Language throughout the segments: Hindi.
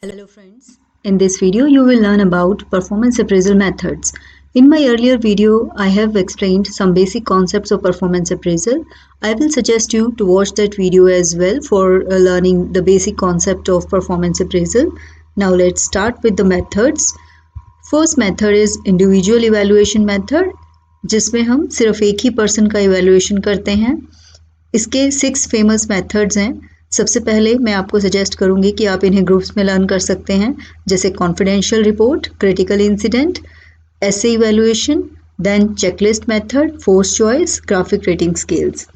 Hello friends, in this video you will learn about performance appraisal methods. In my earlier video, I have explained some basic concepts of performance appraisal. I will suggest you to watch that video as well for learning the basic concept of performance appraisal. Now let's start with the methods. First method is individual evaluation method, जिसमें हम सिर्फ एक ही पर्सन का इवेल्युएशन करते हैं. इसके 6 फेमस मेथड्स हैं. सबसे पहले मैं आपको सजेस्ट करूंगी कि आप इन्हें ग्रुप्स में लर्न कर सकते हैं, जैसे confidential report, critical incident, essay evaluation, then checklist method, force choice, graphic rating scales.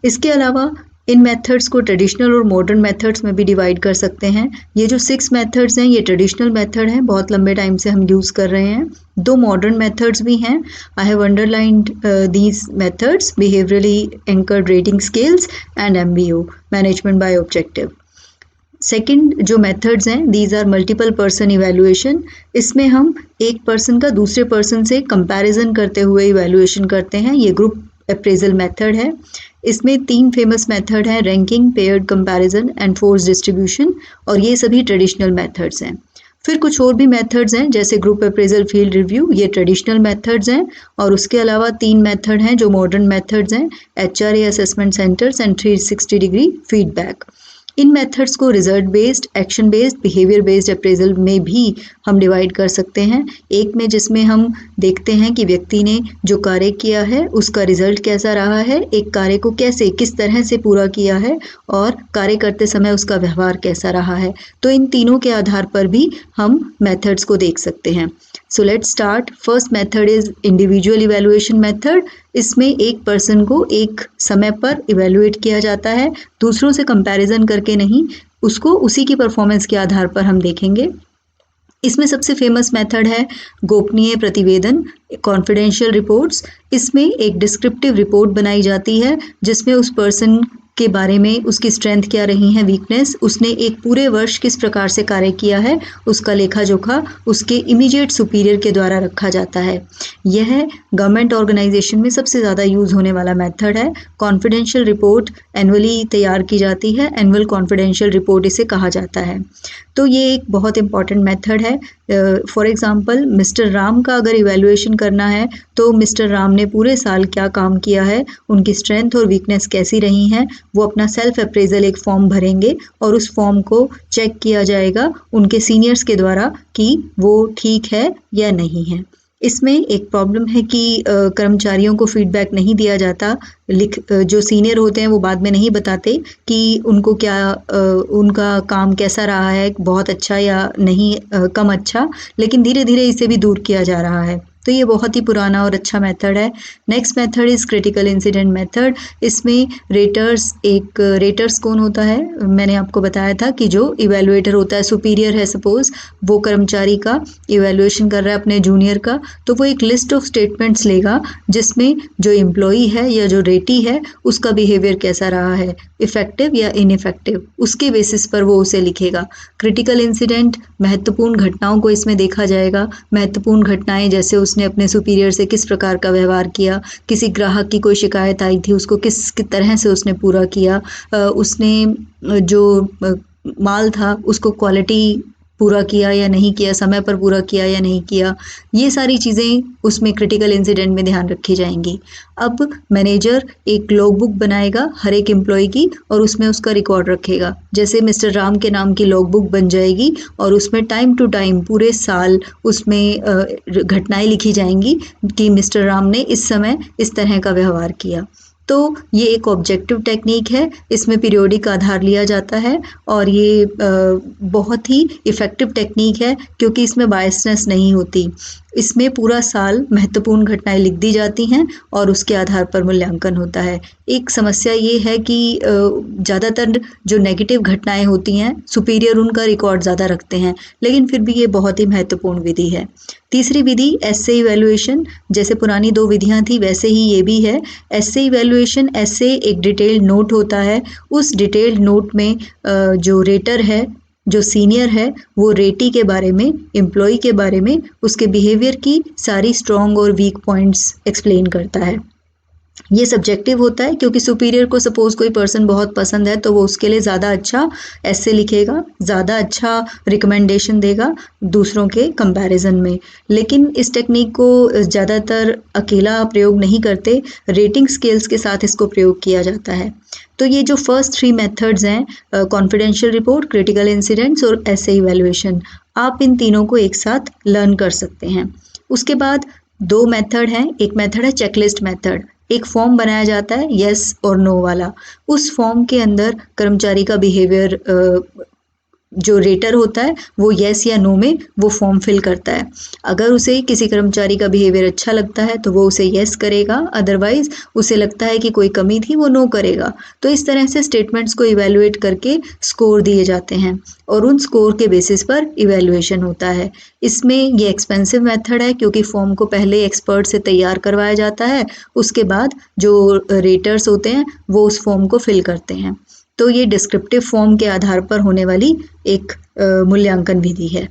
इसके अलावा इन मेथड्स को ट्रेडिशनल और मॉडर्न मेथड्स में भी डिवाइड कर सकते हैं. ये जो 6 मेथड्स हैं ये ट्रेडिशनल मेथड हैं, बहुत लंबे टाइम से हम यूज़ कर रहे हैं. 2 मॉडर्न मेथड्स भी हैं. I have underlined these methods, behaviourally anchored rating scales and MBO, management by objective. Second जो मेथड्स हैं, these are multiple person evaluation. इसमें हम एक पर्सन का दूसरे पर्सन से कंपैरिजन करते हुए इवैल्यूएशन करते हैं. ये ग्रुप अप्रेजल मेथड है. इसमें 3 फेमस मेथड हैं, ranking, paired comparison and force distribution, और ये सभी ट्रेडिशनल मेथड्स हैं. फिर कुछ और भी मेथड्स हैं, जैसे ग्रुप अप्रेजल, फील्ड रिव्यू, ये ट्रेडिशनल मेथड्स हैं. और उसके अलावा 3 मेथड हैं जो मॉडर्न मेथड्स हैं, HRA assessment centres and 360 degree feedback. इन मेथड्स को result based, action based, behaviour based appraisal में भी हम डिवाइड कर सकते हैं. एक में जिसमें हम देखते हैं कि व्यक्ति ने जो कार्य किया है उसका रिजल्ट कैसा रहा है, एक कार्य को कैसे किस तरह से पूरा किया है, और कार्य करते समय उसका व्यवहार कैसा रहा है. तो इन तीनों के आधार पर भी हम मेथड्स को देख सकते हैं. So let's start. First method is individual evaluation method. इसमें एक पर्सन को एक समय पर इवैल्यूएट किया जाता है, दूसरों से कंपैरिजन करके नहीं, उसको उसी की परफॉर्मेंस के आधार पर हम देखेंगे. इसमें सबसे फेमस मेथड है गोपनीय प्रतिवेदन, कॉन्फिडेंशियल रिपोर्ट्स. इसमें एक डिस्क्रिप्टिव रिपोर्ट बनाई जाती है जिसमें उस पर्सन के बारे में, उसकी स्ट्रेंथ क्या रही है, वीकनेस, उसने एक पूरे वर्ष किस प्रकार से कार्य किया है, उसका लेखा जोखा उसके इमीडिएट सुपीरियर के द्वारा रखा जाता है. यह गवर्नमेंट ऑर्गेनाइजेशन में सबसे ज़्यादा यूज़ होने वाला मेथड है. कॉन्फिडेंशियल रिपोर्ट एनुअली तैयार की जाती है, एनुअल कॉन्फिडेंशियल रिपोर्ट इसे कहा जाता है. तो ये एक बहुत इंपॉर्टेंट मेथड है. फॉर एग्जांपल मिस्टर राम का अगर इवैल्यूएशन करना है तो मिस्टर राम ने पूरे साल क्या काम किया है, उनकी स्ट्रेंथ और वीकनेस कैसी रही हैं, वो अपना सेल्फ अप्रेजल एक फॉर्म भरेंगे और उस फॉर्म को चेक किया जाएगा उनके सीनियर्स के द्वारा कि वो ठीक है या नहीं है. इसमें एक प्रॉब्लम है कि कर्मचारियों को फीडबैक नहीं दिया जाता. जो सीनियर होते हैं वो बाद में नहीं बताते कि उनको क्या उनका काम कैसा रहा है, बहुत अच्छा या नहीं, कम अच्छा, लेकिन धीरे धीरे इसे भी दूर किया जा रहा है. तो ये बहुत ही पुराना और अच्छा मेथड है. Next method is critical incident method. इसमें रेटर्स कौन होता है, मैंने आपको बताया था कि जो इवैल्यूएटर होता है, सुपीरियर है सपोज, वो कर्मचारी का इवैल्यूएशन कर रहा है अपने जूनियर का, तो वो एक लिस्ट ऑफ स्टेटमेंट्स लेगा जिसमें जो एम्प्लॉई है या जो रेटी है उसका बिहेवियर कैसा रहा है, इफेक्टिव या इनइफेक्टिव, उसके बेसिस पर वो उसे लिखेगा. क्रिटिकल इंसिडेंट, महत्वपूर्ण घटनाओं को इसमें देखा जाएगा. महत्वपूर्ण घटनाएं जैसे उसने अपने सुपीरियर से किस प्रकार का व्यवहार किया, किसी ग्राहक की कोई शिकायत आई थी उसको किस तरह से उसने पूरा किया, उसने जो माल था उसको क्वालिटी पूरा किया या नहीं किया, समय पर पूरा किया या नहीं किया, ये सारी चीज़ें उसमें क्रिटिकल इंसिडेंट में ध्यान रखी जाएंगी. अब मैनेजर एक लॉग बुक बनाएगा हर एक एम्प्लॉय की और उसमें उसका रिकॉर्ड रखेगा. जैसे मिस्टर राम के नाम की लॉग बुक बन जाएगी और उसमें टाइम टू टाइम पूरे साल उसमें घटनाएं लिखी जाएंगी कि मिस्टर राम ने इस समय इस तरह का व्यवहार किया. तो ये एक ऑब्जेक्टिव टेक्निक है, इसमें पीरियोडिक आधार लिया जाता है और ये बहुत ही इफ़ेक्टिव टेक्निक है क्योंकि इसमें बायसनेस नहीं होती. इसमें पूरा साल महत्वपूर्ण घटनाएं लिख दी जाती हैं और उसके आधार पर मूल्यांकन होता है. एक समस्या ये है कि ज़्यादातर जो नेगेटिव घटनाएं होती हैं सुपीरियर उनका रिकॉर्ड ज़्यादा रखते हैं, लेकिन फिर भी ये बहुत ही महत्वपूर्ण विधि है. तीसरी विधि एसे इवैल्यूएशन. जैसे पुरानी 2 विधियां थी वैसे ही ये भी है. एसे इवैल्यूएशन, एसे एक डिटेल्ड नोट होता है. उस डिटेल्ड नोट में जो रेटर है, जो सीनियर है, वो रेटी के बारे में, एम्प्लॉय के बारे में, उसके बिहेवियर की सारी स्ट्रॉन्ग और वीक पॉइंट्स एक्सप्लेन करता है. ये सब्जेक्टिव होता है क्योंकि सुपीरियर को सपोज कोई पर्सन बहुत पसंद है तो वो उसके लिए ज़्यादा अच्छा ऐसे लिखेगा, ज़्यादा अच्छा रिकमेंडेशन देगा दूसरों के कंपैरिजन में। लेकिन इस टेक्निक को ज़्यादातर अकेला प्रयोग नहीं करते, रेटिंग स्केल्स के साथ इसको प्रयोग किया जाता है। तो ये जो फर्स्ट 3 मेथड्स हैं, कॉन्फिडेंशियल रिपोर्ट, क्रिटिकल इंसिडेंट्स और ऐसे इवैल्यूएशन, आप इन तीनों को एक साथ लर्न कर सकते हैं। उसके बाद 2 मेथड हैं, एक मेथड है चेकलिस्ट मेथड। एक फॉर्म बनाया जाता है यस और नो वाला, उस फॉर्म के अंदर कर्मचारी का बिहेवियर जो रेटर होता है वो यस या नो में वो फॉर्म फिल करता है। अगर उसे किसी कर्मचारी का बिहेवियर अच्छा लगता है तो वो उसे यस करेगा, अदरवाइज उसे लगता है कि कोई कमी थी वो नो करेगा। तो इस तरह से स्टेटमेंट्स को इवैल्यूएट करके स्कोर दिए जाते हैं और उन स्कोर के बेसिस पर इवैल्यूएशन होता है। इसमें ये एक्सपेंसिव मेथड है क्योंकि फॉर्म को पहले एक्सपर्ट से तैयार करवाया जाता है, उसके बाद जो रेटर्स होते हैं वो उस फॉर्म को फिल करते हैं। तो ये डिस्क्रिप्टिव फॉर्म के आधार पर होने वाली एक मूल्यांकन विधि है।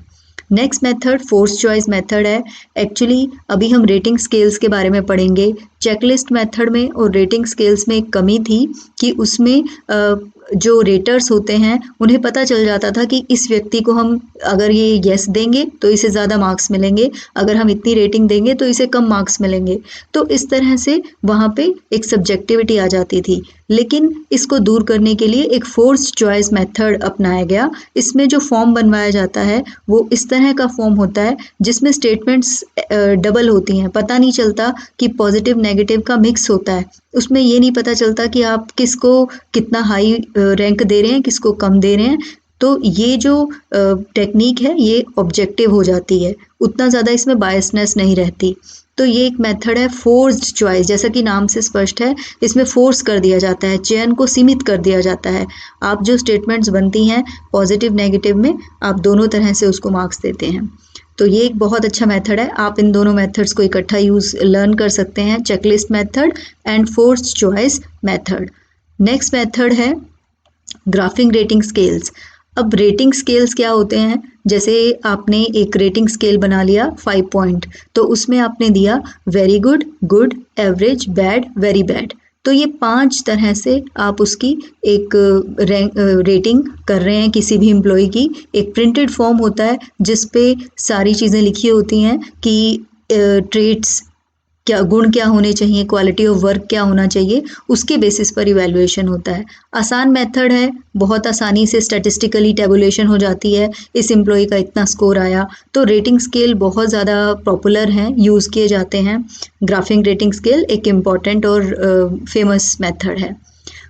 Next method force choice method है। एक्चुअली अभी हम रेटिंग स्केल्स के बारे में पढ़ेंगे। चेकलिस्ट मेथड में और रेटिंग स्केल्स में एक कमी थी कि उसमें जो रेटर्स होते हैं उन्हें पता चल जाता था कि इस व्यक्ति को हम अगर ये यस देंगे तो इसे ज़्यादा मार्क्स मिलेंगे, अगर हम इतनी रेटिंग देंगे तो इसे कम मार्क्स मिलेंगे। तो इस तरह से वहाँ पे एक सब्जेक्टिविटी आ जाती थी। लेकिन इसको दूर करने के लिए एक फोर्स चॉइस मेथड अपनाया गया। इसमें जो फॉर्म बनवाया जाता है वो इस तरह का फॉर्म होता है जिसमें स्टेटमेंट्स डबल होती हैं, पता नहीं चलता कि पॉजिटिव नेगेटिव का मिक्स होता है। उसमें ये नहीं पता चलता कि आप किसको कितना हाई रैंक दे रहे हैं, किसको कम दे रहे हैं। तो ये जो टेक्निक है ये ऑब्जेक्टिव हो जाती है, उतना ज़्यादा इसमें बायसनेस नहीं रहती। तो ये एक मेथड है फोर्स्ड चॉइस, जैसा कि नाम से स्पष्ट है, इसमें फोर्स कर दिया जाता है, चयन को सीमित कर दिया जाता है। आप जो स्टेटमेंट्स बनती हैं पॉजिटिव नेगेटिव में, आप दोनों तरह से उसको मार्क्स देते हैं। तो ये एक बहुत अच्छा मेथड है, आप इन दोनों मेथड्स को इकट्ठा लर्न कर सकते हैं, checklist method and forced choice method. Next method है ग्राफिंग रेटिंग स्केल्स। अब रेटिंग स्केल्स क्या होते हैं, जैसे आपने एक रेटिंग स्केल बना लिया 5 पॉइंट, तो उसमें आपने दिया very good, good, average, bad, very bad. तो ये 5 तरह से आप उसकी एक रेटिंग कर रहे हैं किसी भी एम्प्लॉय की। एक प्रिंटेड फॉर्म होता है जिस पे सारी चीज़ें लिखी होती हैं कि ट्रेट्स क्या, गुण क्या होने चाहिए, क्वालिटी ऑफ वर्क क्या होना चाहिए, उसके बेसिस पर इवैल्यूएशन होता है। आसान मेथड है, बहुत आसानी से स्टैटिस्टिकली टेबुलेशन हो जाती है, इस एम्प्लॉय का इतना स्कोर आया। तो रेटिंग स्केल बहुत ज़्यादा पॉपुलर हैं, यूज़ किए जाते हैं। ग्राफिंग रेटिंग स्केल एक इम्पॉर्टेंट और फेमस मेथड है।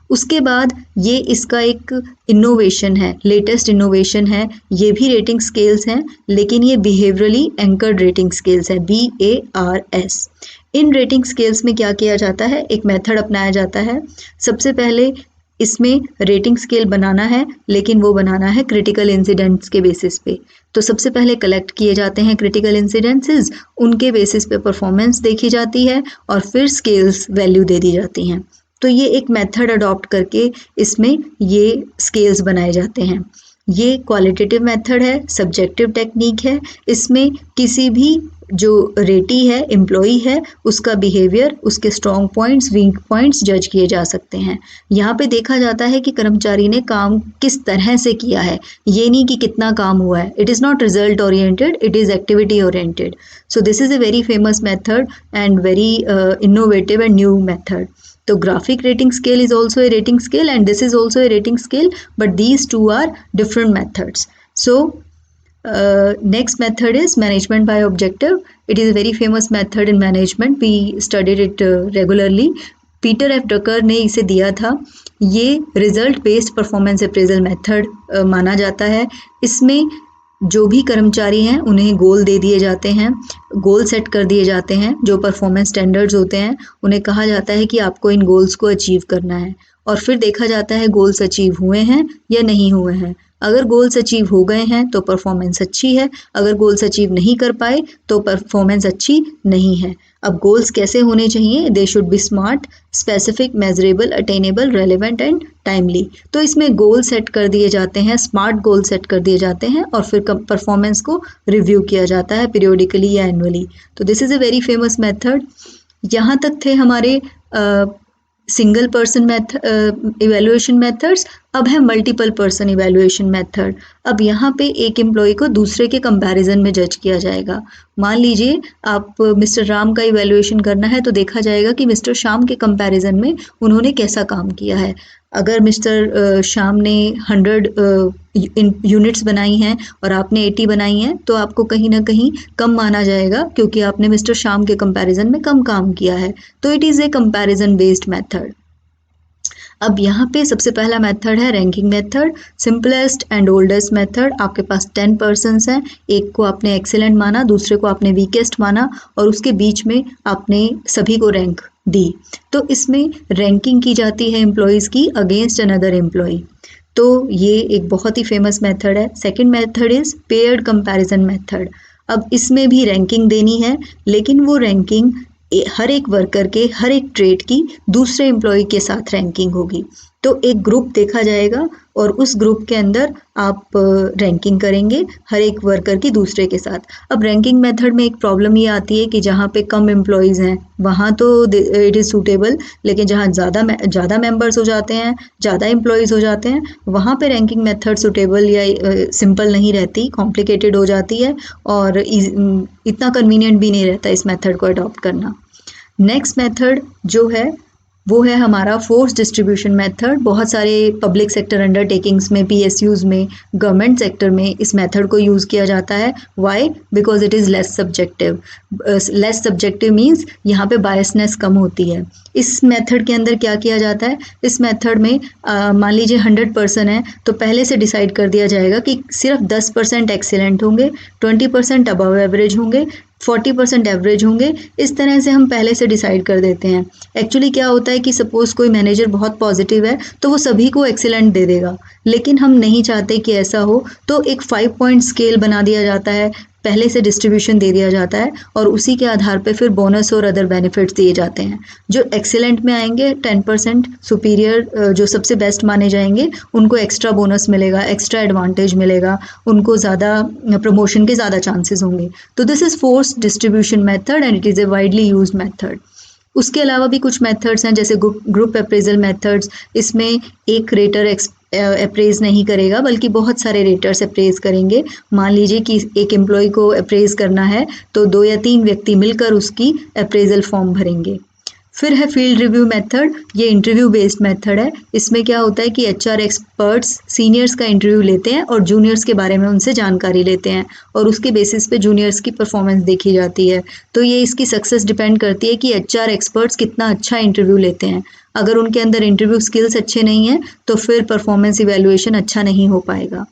उसके बाद ये इसका एक इनोवेशन है, लेटेस्ट इनोवेशन है, ये भी रेटिंग स्केल्स हैं लेकिन ये बिहेवियरली एंकर्ड रेटिंग स्केल्स है, BARS। इन रेटिंग स्केल्स में क्या किया जाता है, एक मेथड अपनाया जाता है। सबसे पहले इसमें रेटिंग स्केल बनाना है, लेकिन वो बनाना है क्रिटिकल इंसिडेंट्स के बेसिस पे। तो सबसे पहले कलेक्ट किए जाते हैं क्रिटिकल इंसिडेंसेस, उनके बेसिस पे परफॉर्मेंस देखी जाती है और फिर स्केल्स वैल्यू दे दी जाती हैं। तो ये एक मेथड अडॉप्ट करके इसमें ये स्केल्स बनाए जाते हैं। ये क्वालिटेटिव मेथड है, सब्जेक्टिव टेक्निक है। इसमें किसी भी जो रेटी है, एम्प्लॉई है, उसका बिहेवियर, उसके स्ट्रॉन्ग पॉइंट्स, वीक पॉइंट्स जज किए जा सकते हैं। यहाँ पे देखा जाता है कि कर्मचारी ने काम किस तरह से किया है, ये नहीं कि कितना काम हुआ है। It is not result oriented, it is activity oriented. So this is a very famous method and very innovative and new method. तो graphic rating scale is also a rating scale and this is also a rating scale, but these two are different methods. So next method is management by objective. It is a very famous method in management. We studied it regularly. Peter F Drucker ने इसे दिया था। ये result based performance appraisal method माना जाता है। इसमें जो भी कर्मचारी हैं उन्हें गोल दे दिए जाते हैं, गोल सेट कर दिए जाते हैं, जो परफॉर्मेंस स्टैंडर्ड्स होते हैं उन्हें कहा जाता है कि आपको इन गोल्स को अचीव करना है और फिर देखा जाता है गोल्स अचीव हुए हैं या नहीं हुए हैं। अगर गोल्स अचीव हो गए हैं तो परफॉर्मेंस अच्छी है, अगर गोल्स अचीव नहीं कर पाए तो परफॉर्मेंस अच्छी नहीं है। अब गोल्स कैसे होने चाहिए, they should be smart, specific, measurable, attainable, relevant and timely. तो इसमें गोल सेट कर दिए जाते हैं, स्मार्ट गोल सेट कर दिए जाते हैं और फिर परफॉर्मेंस को रिव्यू किया जाता है पीरियोडिकली या एनुअली। तो this is a very famous method. यहाँ तक थे हमारे सिंगल पर्सन इवैल्यूएशन मेथड्स। अब है मल्टीपल पर्सन इवैल्यूएशन मेथड। अब यहाँ पे एक एम्प्लॉय को दूसरे के कंपैरिजन में जज किया जाएगा। मान लीजिए आप मिस्टर राम का इवैल्यूएशन करना है तो देखा जाएगा कि मिस्टर श्याम के कंपैरिजन में उन्होंने कैसा काम किया है। अगर मिस्टर श्याम ने 100 यूनिट्स बनाई हैं और आपने 80 बनाई हैं तो आपको कहीं ना कहीं कम माना जाएगा, क्योंकि आपने मिस्टर श्याम के कंपैरिजन में कम काम किया है। तो it is a comparison based method. अब यहाँ पे सबसे पहला मेथड है ranking method, simplest and oldest method. आपके पास 10 पर्सन्स हैं, एक को आपने एक्सीलेंट माना, दूसरे को आपने वीकेस्ट माना और उसके बीच में आपने सभी को रैंक दी। तो इसमें रैंकिंग की जाती है एम्प्लॉयज़ की अगेंस्ट अनदर एम्प्लॉय। तो ये एक बहुत ही फेमस मेथड है। Second method is paired comparison method. अब इसमें भी रैंकिंग देनी है, लेकिन वो रैंकिंग हर एक वर्कर के हर एक ट्रेड की दूसरे एम्प्लॉय के साथ रैंकिंग होगी। तो एक ग्रुप देखा जाएगा और उस ग्रुप के अंदर आप रैंकिंग करेंगे हर एक वर्कर की दूसरे के साथ। अब रैंकिंग मेथड में एक प्रॉब्लम ये आती है कि जहाँ पे कम एम्प्लॉयज़ हैं वहाँ तो इट इज़ सूटेबल, लेकिन जहाँ ज़्यादा मेंबर्स हो जाते हैं, ज़्यादा एम्प्लॉयज़ हो जाते हैं, वहाँ पे रैंकिंग मेथड सूटेबल या सिंपल नहीं रहती, कॉम्प्लिकेटेड हो जाती है और इतना कन्वीनियंट भी नहीं रहता इस मेथड को अडॉप्ट करना। नेक्स्ट मेथड जो है वो है हमारा फोर्स डिस्ट्रीब्यूशन मेथड। बहुत सारे पब्लिक सेक्टर अंडरटेकिंग्स में, पीएसयूज़ में, गवर्नमेंट सेक्टर में इस मेथड को यूज़ किया जाता है। Why? Because it is less subjective. Less subjective means यहाँ पे बायसनेस कम होती है। इस मेथड के अंदर क्या किया जाता है, इस मेथड में मान लीजिए 100 पर्सन है तो पहले से डिसाइड कर दिया जाएगा कि सिर्फ 10% एक्सीलेंट होंगे, 20% अबव एवरेज होंगे, 40% एवरेज होंगे। इस तरह से हम पहले से डिसाइड कर देते हैं। एक्चुअली क्या होता है कि सपोज़ कोई मैनेजर बहुत पॉजिटिव है तो वो सभी को एक्सीलेंट दे देगा, लेकिन हम नहीं चाहते कि ऐसा हो, तो एक 5 पॉइंट स्केल बना दिया जाता है, पहले से डिस्ट्रीब्यूशन दे दिया जाता है और उसी के आधार पे फिर बोनस और अदर बेनिफिट्स दिए जाते हैं। जो एक्सीलेंट में आएंगे 10% सुपीरियर, जो सबसे बेस्ट माने जाएंगे, उनको एक्स्ट्रा बोनस मिलेगा, एक्स्ट्रा एडवांटेज मिलेगा, उनको ज़्यादा प्रमोशन के ज़्यादा चांसेस होंगे। तो this is force distribution method and it is a widely used method. उसके अलावा भी कुछ मेथड्स हैं जैसे ग्रुप अप्रेजल मेथड्स। इसमें एक रेटर अप्रेज नहीं करेगा बल्कि बहुत सारे रेटर्स अप्रेज करेंगे। मान लीजिए कि एक एम्प्लॉय को अप्रेज करना है तो 2 या 3 व्यक्ति मिलकर उसकी अप्रेजल फॉर्म भरेंगे। फिर है फील्ड रिव्यू मेथड। ये इंटरव्यू बेस्ड मेथड है। इसमें क्या होता है कि एचआर एक्सपर्ट्स सीनियर्स का इंटरव्यू लेते हैं और जूनियर्स के बारे में उनसे जानकारी लेते हैं और उसके बेसिस पे जूनियर्स की परफॉर्मेंस देखी जाती है। तो ये इसकी सक्सेस डिपेंड करती है कि एचआर एक्सपर्ट्स कितना अच्छा इंटरव्यू लेते हैं। अगर उनके अंदर इंटरव्यू स्किल्स अच्छे नहीं हैं तो फिर परफॉर्मेंस इवैल्यूएशन अच्छा नहीं हो पाएगा।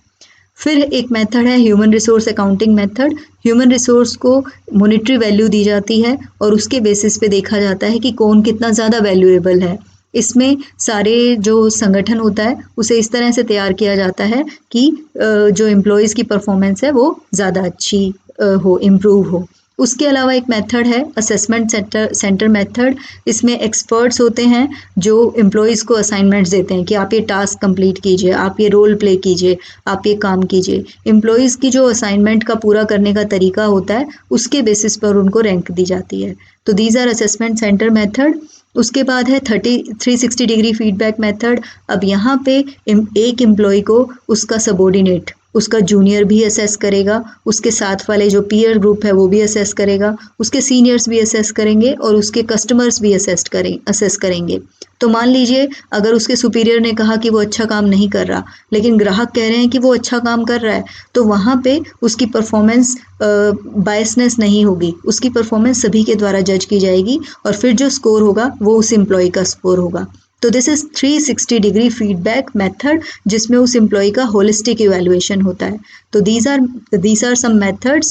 फिर एक मेथड है human resource accounting method. Human resource को मॉनिटरी वैल्यू दी जाती है और उसके बेसिस पे देखा जाता है कि कौन कितना ज़्यादा वैल्यूएबल है। इसमें सारे जो संगठन होता है उसे इस तरह से तैयार किया जाता है कि जो एम्प्लॉयज़ की परफॉर्मेंस है वो ज़्यादा अच्छी हो, इम्प्रूव हो। उसके अलावा एक मेथड है असेसमेंट सेंटर मेथड। इसमें एक्सपर्ट्स होते हैं जो एम्प्लॉयज़ को असाइनमेंट्स देते हैं कि आप ये टास्क कंप्लीट कीजिए, आप ये रोल प्ले कीजिए, आप ये काम कीजिए। एम्प्लॉयज़ की जो असाइनमेंट का पूरा करने का तरीका होता है उसके बेसिस पर उनको रैंक दी जाती है। तो these are assessment centre method. उसके बाद है 360 डिग्री फीडबैक मेथड। अब यहाँ पे एक एम्प्लॉय को उसका सबॉर्डिनेट, उसका जूनियर भी असेस करेगा, उसके साथ वाले जो पीयर ग्रुप है वो भी असेस करेगा, उसके सीनियर्स भी असेस करेंगे और उसके कस्टमर्स भी असेस करेंगे। तो मान लीजिए अगर उसके सुपीरियर ने कहा कि वो अच्छा काम नहीं कर रहा, लेकिन ग्राहक कह रहे हैं कि वो अच्छा काम कर रहा है, तो वहाँ पे उसकी परफॉर्मेंस बायसनेस नहीं होगी, उसकी परफॉर्मेंस सभी के द्वारा जज की जाएगी और फिर जो स्कोर होगा वो उस एम्प्लॉय का स्कोर होगा। तो this is 360 degree feedback method, जिसमें उस एम्प्लॉय का होलिस्टिक इवैल्यूएशन होता है। तो these are some methods.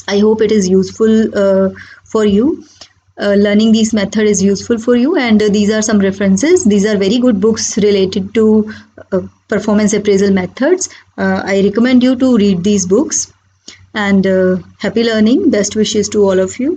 I hope it is useful for you. Learning these method is useful for you, and these are some references. These are very good books related to performance appraisal methods. I recommend you to read these books, and happy learning. Best wishes to all of you.